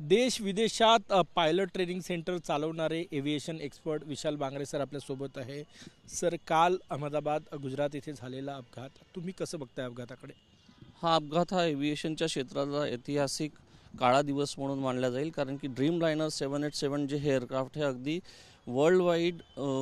देश विदेशात pilot training centre चालवणारे एव्हिएशन एक्सपर्ट विशाल बांगरे सर आपल्यासोबत आहे. सर, काल अहमदाबाद गुजरात येथे झालेला अपघात, तुम्ही कसं बघताय अपघाताकडे? हा अपघात हा एव्हिएशनच्या क्षेत्राचा ऐतिहासिक काळा दिवस म्हणून मानला जाईल, कारण की ड्रीमलाइनर 787 जे हे एअरक्राफ्ट हे अगदी वर्ल्ड वाईड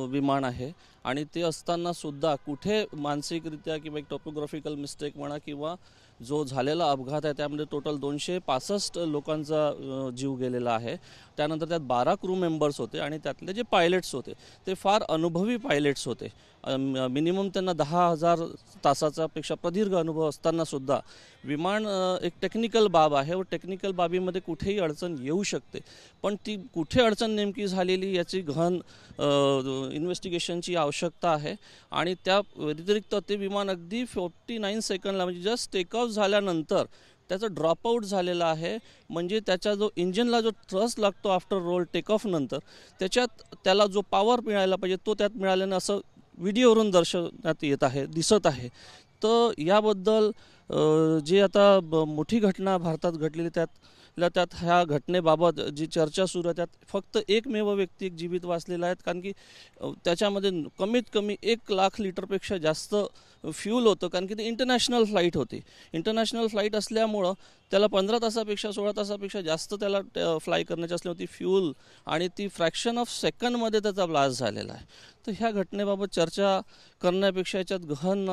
विमान आहे आणि ते असताना सुद्धा कुठे मानसिकरित्या किंवा एक टॉपोग्राफिकल मिस्टेक म्हणा किंवा जो झालेला अपघात आहे त्यामध्ये टोटल 265 लोकांचा जीव गेलेला आहे. त्यानंतर त्यात 12 क्रू मेंबर्स होते आणि त्यातले जे पायलट्स होते ते फार अनुभवी पायलट्स होते. मिनिमम त्यांना 10,000 तासाचा पेक्षा प्रदीर्घ अनुभव असताना सुद्धा विमान एक टेक्निकल बाब आहे व टेक्निकल बाबीमध्ये कुठेही अडचण येऊ शकते, पण ती कुठे अडचण नेमकी झालेली याची गहन इन्व्हेस्टिगेशनची आवश्यकता आहे. आणि त्या व्यतिरिक्त ते विमान अगदी 49 सेकंडला म्हणजे जस्ट टेक ऑफ झाल्यानंतर त्याचं ड्रॉपआउट झालेला आहे. म्हणजे त्याचा जो इंजिनला जो थ्रस्ट लागतो आफ्टर रोल टेक ऑफ नंतर त्याच्यात त्याला जो पॉवर मिळायला पाहिजे तो त्यात मिळाल्यानं असं व्हिडिओवरून दर्शवण्यात येत आहे, दिसत आहे. तर याबद्दल जी आता मोठी घटना भारतात घडलेली त्यात ह्या घटनेबाबत जी चर्चा सुरू आहे त्यात फक्त एकमेव व्यक्ती एक जीवित वाचलेला आहे, कारण की त्याच्यामध्ये कमीत कमी 1 लाख लिटरपेक्षा जास्त फ्यूल होतं, कारण की ते इंटरनॅशनल फ्लाईट होती. इंटरनॅशनल फ्लाईट असल्यामुळं त्याला 15 तासापेक्षा 16 तासापेक्षा जास्त त्याला फ्लाय करण्याची असल्यामुळे ती फ्यूल आणि ती फ्रॅक्शन ऑफ सेकंडमध्ये त्याचा ब्लास्ट झालेला आहे. तर ह्या घटनेबाबत चर्चा करण्यापेक्षा याच्यात गहन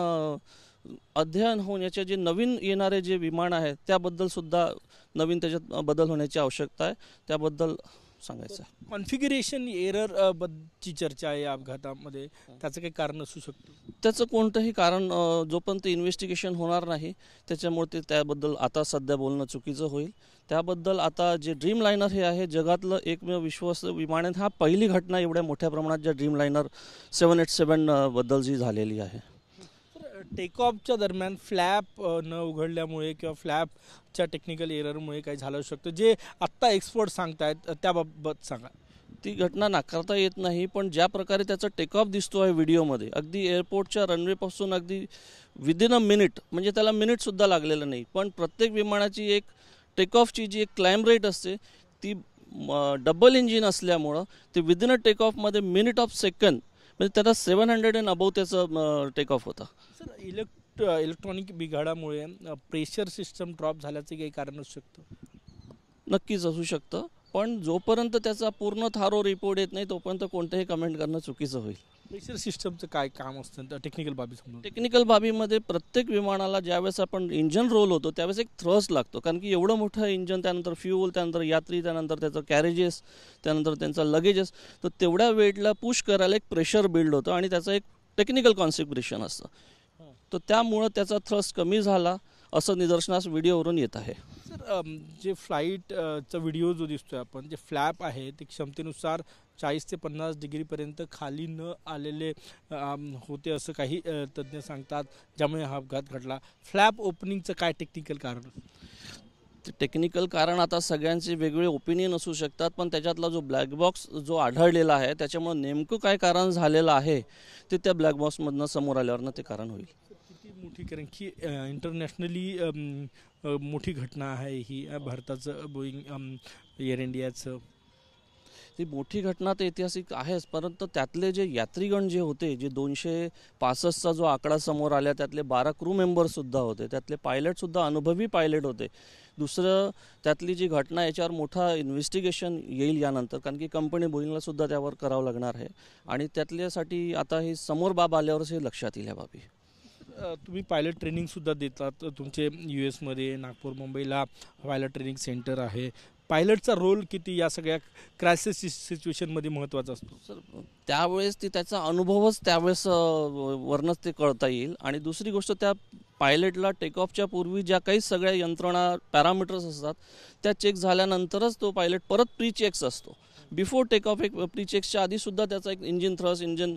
अध्ययन होऊन याचे जे नवीन येणारे जे विमान आहे त्याबद्दल सुद्धा नवीन त्याच्यात बदल होण्याची आवश्यकता आहे, त्याबद्दल सांगायचं आहे. कॉन्फिगरेशन एरर बद्दलची चर्चा आहे या अपघातामध्ये, त्याचं काही कारण असू शकतं? त्याचं कोणतंही कारण जोपर्यंत इन्व्हेस्टिगेशन होणार नाही त्याच्यामुळे त्याबद्दल आता सध्या बोलणं चुकीचं होईल. त्याबद्दल आता जे ड्रीमलाइनर हे आहे जगातलं एकमेव विश्वस्त विमान आहे. हा पहिली घटना एवढ्या मोठ्या प्रमाणात ज्या ड्रीमलाइनर 787 बद्दल जी झालेली आहे. टेक ऑफच्या दरम्यान फ्लॅप न उघडल्यामुळे किंवा फ्लॅपच्या टेक्निकल एररमुळे काही झालं शकतं, जे आत्ता एक्सपर्ट सांगतायत त्याबाबत सांगा. ती घटना नाकारता येत नाही, पण ज्या प्रकारे त्याचा टेक ऑफ दिसतो आहे व्हिडिओमध्ये अगदी एअरपोर्टच्या रनवेपासून अगदी विदिन अ मिनिट, म्हणजे त्याला मिनिटसुद्धा लागलेलं नाही, पण प्रत्येक विमानाची एक टेक ऑफची जी एक क्लाइंब रेट असते ती डबल इंजिन असल्यामुळं ते विदिन अ टेक ऑफमध्ये मिनिट ऑफ सेकंड म्हणजे त्याला 700 अँड अबव त्याचं टेक ऑफ होता. सर, इलेक्ट्रॉनिक बिघाडामुळे प्रेशर सिस्टम ड्रॉप झाल्याचे काही कारण असू शकतं? नक्कीच असू शकतं, पण जोपर्यंत त्याचा पूर्ण थारो रिपोर्ट येत नाही तोपर्यंत कोणतेही कमेंट करणं चुकीचं होईल. प्रेशर सिस्टमचं काय काम असतं टेक्निकल बाबी समजून? टेक्निकल बाबीमध्ये प्रत्येक विमानाला ज्यावेळेस आपण इंजन रोल होतो त्यावेळेस एक थ्रस्ट लागतो, कारण की एवढं मोठं इंजन, त्यानंतर फ्यूल, त्यानंतर यात्री, त्यानंतर त्याचं कॅरेजेस, त्यानंतर त्यांचा लगेजेस, तर तेवढ्या वेटला पुश करायला एक प्रेशर बिल्ड होतं आणि त्याचं एक टेक्निकल कॉन्फिगरेशन असतं. तर त्यामुळं त्याचा थ्रस्ट कमी झाला असं निदर्शनास व्हिडिओवरून येत आहे. सर, जे फ्लाईटचा व्हिडिओ जो दिसतोय आपण, जे फ्लॅप आहे ते क्षमतेनुसार 40 ते 50 डिग्रीपर्यंत खाली न आलेले होते असं काही तज्ज्ञ सांगतात, ज्यामुळे हा अपघात घडला. फ्लॅप ओपनिंगचं काय टेक्निकल कारण? टेक्निकल कारण आता सगळ्यांचे वेगवेगळे ओपिनियन असू शकतात, पण त्याच्यातला जो ब्लॅक बॉक्स जो आढळलेला आहे त्याच्यामुळे नेमकं काय कारण झालेलं आहे ते त्या ब्लॅक बॉक्समधनं समोर आल्यावरनं ते कारण होईल. किती मोठी, कारण की इंटरनॅशनली मोठी घटना आहे ही भारताचं बोईंग एअर इंडियाचं. ती मोठी घटना तर ऐतिहासिक आहेच, परंतु त्यातले जे यात्रीगण जे होते, जे 265चा जो आकडा समोर आला त्यातले 12 क्रू मेंबरसुद्धा होते, त्यातले पायलटसुद्धा अनुभवी पायलट होते. दुसरं त्यातली जी घटना याच्यावर मोठा इन्व्हेस्टिगेशन येईल यानंतर, कारण की कंपनी बोईंगलासुद्धा त्यावर करावं लागणार आहे आणि त्यातल्यासाठी आता ही समोर बाब आल्यावरच हे लक्षात येईल या बाबी. तुम्ही पायलट ट्रेनिंगसुद्धा देतात, तुमचे US मध्ये नागपूर मुंबईला पायलट ट्रेनिंग सेंटर आहे. पायलटचा रोल किती या सगळ्या क्रायसिस सिच्युएशनमध्ये महत्त्वाचा असतो? सर, त्यावेळेस त्याचा अनुभवच त्यावेळेस वरनच ते कळता येईल. आणि दुसरी गोष्ट, त्या पायलटला टेक ऑफच्या पूर्वी ज्या काही सगळ्या यंत्रणा पॅरामीटर्स असतात त्या चेक झाल्यानंतरच तो पायलट परत प्री चेक्स असतो. बिफोर टेक ऑफ एक प्री चेक्सच्या आधीसुद्धा त्याचा एक इंजिन थ्रस्ट, इंजिन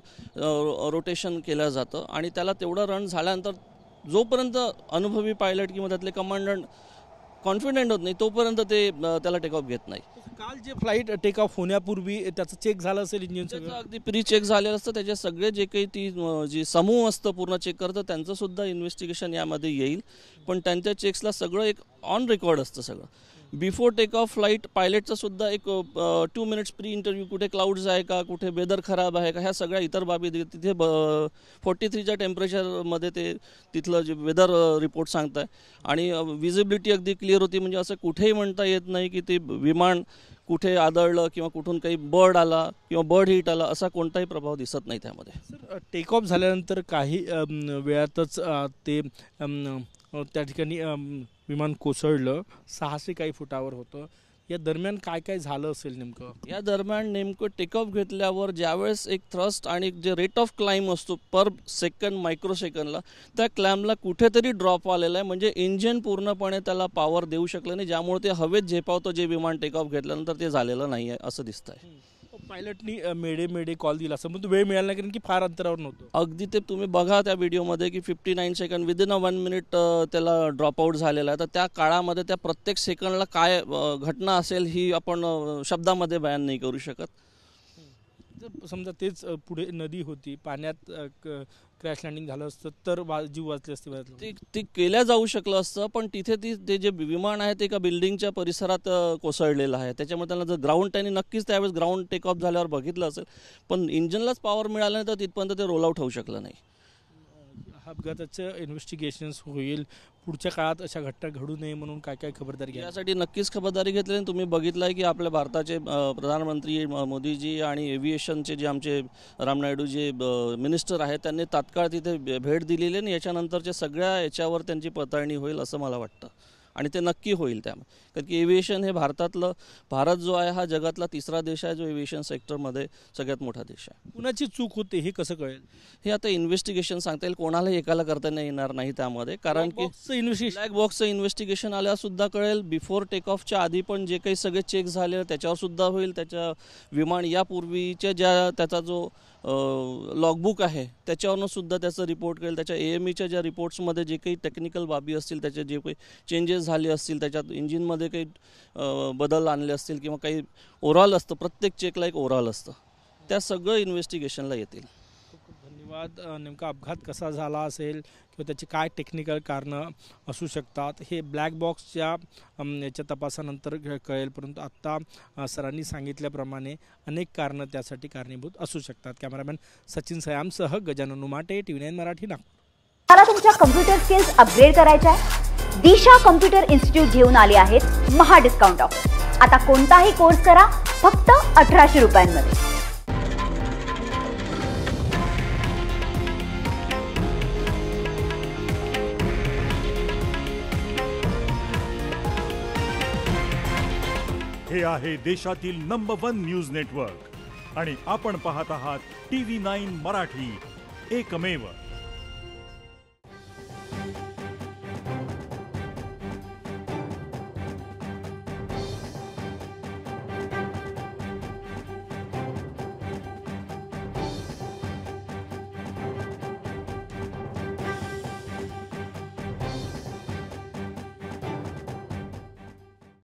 रोटेशन केलं जातं आणि त्याला तेवढं रन झाल्यानंतर जोपर्यंत अनुभवी पायलट किंवा त्यातले कमांडंट कॉन्फिडेंट होत नाही तोपर्यंत ते त्याला टेक ऑफ घेत नाही. काल जे फ्लाईट टेक ऑफ होण्यापूर्वी त्याचं चेक झालं असेल इंजिन सगळं? अगदी प्री चेक झालेलं असतं, त्याचे सगळे जे काही ती जी समूह असतं पूर्ण चेक करतं त्यांचंसुद्धा इन्व्हेस्टिगेशन यामध्ये येईल, पण त्यांच्या चेक्सला सगळं एक ऑन रेकॉर्ड असतं सगळं. बिफोर टेक ऑफ फ्लाईट पायलटचा सुद्धा एक 2 मिनिट्स प्री इंटरव्ह्यू, कुठे क्लाउड्स आहे का, कुठे वेदर खराब आहे का, ह्या सगळ्या इतर बाबी तिथे 43च्या टेम्परेचरमध्ये ते तिथलं जे वेदर रिपोर्ट सांगत आहे. आणि विजिबिलिटी अगदी क्लिअर होती. म्हणजे असं कुठेही म्हणता येत नाही की ते विमान कुठे आदळलं किंवा कुठून काही बर्ड आला किंवा बर्ड हिट आला, असा कोणताही प्रभाव दिसत नाही त्यामध्ये. सर, टेक ऑफ झाल्यानंतर काही वेळातच ते त्या ठिकाणी विमान कोसळलं, 600 काही फुटावर होतं. या दरम्यान काय काय झालं असेल नेमकं? या दरम्यान नेमकं टेक ऑफ घेतल्यावर ज्यावेळेस एक थ्रस्ट आणि जे रेट ऑफ क्लाइंब असतो पर सेकंड मायक्रो सेकंडला, त्या क्लाइंबला कुठेतरी ड्रॉप आलेला आहे. म्हणजे इंजिन पूर्णपणे त्याला पॉवर देऊ शकलं नाही, ज्यामुळे ते हवेत झेपावतं जे विमान टेक ऑफ घेतल्यानंतर ते झालेलं नाही आहे असं दिसतं आहे. पायलटनी मेडे कॉल दिला असं, पण तो वेळ मिळाला नाही कारण की फार अंतरावर नव्हतं. अगदी ते तुम्ही बघा त्या व्हिडिओमध्ये की 59 सेकंड विदिन 1 मिनिट त्याला ड्रॉपआउट झालेला आहे. तर त्या काळामध्ये त्या प्रत्येक सेकंडला काय घटना असेल ही आपण शब्दामध्ये बयान नाही करू शकत. जर समजा तेच पुढे नदी होती, पाण्यात क्रॅश लँडिंग झालं असतं तर जीव वाचले असते. ते केल्या जाऊ शकलं असतं, पण तिथे ते जे विमान आहे ते एका बिल्डिंगच्या परिसरात कोसळलेलं आहे. त्याच्यामुळे त्यांना जर ग्राउंड त्यांनी नक्कीच त्यावेळेस ग्राउंड टेक ऑफ झाल्यावर बघितलं असेल, पण इंजिनलाच पॉवर मिळालं नाही तर तिथपर्यंत ते रोल आउट होऊ शकलं नाही. अपघाताचं इन्व्हेस्टिगेशन्स होईल. पुढच्या काळात अशा घटना घडू नये म्हणून काय काय खबरदारी घ्या? यासाठी नक्कीच खबरदारी घेतली. तुम्ही बघितलं आहे की आपल्या भारताचे प्रधानमंत्री मोदीजी आणि एव्हिएशनचे जे आमचे राम नायडू जे मिनिस्टर आहेत त्यांनी तात्काळ तिथे भेट दिलेली आहे. आणि याच्यानंतरच्या सगळ्या याच्यावर त्यांची पडताळणी होईल असं मला वाटतं. आणि ते नक्की होईल त्यामुळे, कारण की एव्हिएशन हे भारत जो आहे हा जगातला 3रा देश आहे जो एव्हिएशन सेक्टरमध्ये सगळ्यात मोठा देश आहे. कुणाची चूक होते हे कसं कळेल? हे आता इन्व्हेस्टिगेशन सांगता येईल. कोणालाही एकाला करता येणार नाही त्यामध्ये, कारण की ब्लॅक बॉक्सचं इन्व्हेस्टिगेशन आल्यावर सुद्धा कळेल. बिफोर टेक ऑफच्या आधी पण जे काही सगळे चेक झाले त्याच्यावर सुद्धा होईल. त्याच्या विमान यापूर्वीच्या त्याचा जो लॉगबुक आहे त्याच्यावरून सुद्धा त्याचं रिपोर्ट करेल. त्याच्या AMEच्या ज्या रिपोर्ट्समध्ये जे काही टेक्निकल बाबी असतील, त्याचे जे काही चेंजेस झाले असतील, त्याच्यात इंजिनमध्ये काही बदल आणले असतील किंवा काही ओव्हरऑल असतं, प्रत्येक चेकला एक ओव्हरऑल असतं, त्या सगळं इन्व्हेस्टिगेशनला येतील. खूप धन्यवाद. नेमका अपघात कसा झाला असेल किंवा त्याची काय टेक्निकल कारणं असू शकतात हे ब्लॅक बॉक्सच्या याच्या तपासानंतर कळेल. परंतु आत्ता सरांनी सांगितल्याप्रमाणे अनेक कारणं त्यासाठी कारणीभूत असू शकतात. कॅमेरामॅन सचिन सयामसह गजानन उमाटे, TV9 मराठी, नागपूर. मला तुमच्या कम्प्युटर स्किल्स अपग्रेड करायच्या आहे? दिशा कम्प्युटर इन्स्टिट्यूट घेऊन आले आहेत महा डिस्काउंट ऑफर. आता कोणताही कोर्स करा फक्त 1800 रुपयांमध्ये. हे आहे देशातील नंबर 1 न्यूज नेटवर्क आणि आपण पाहत आहात TV9 मराठी, एकमेव.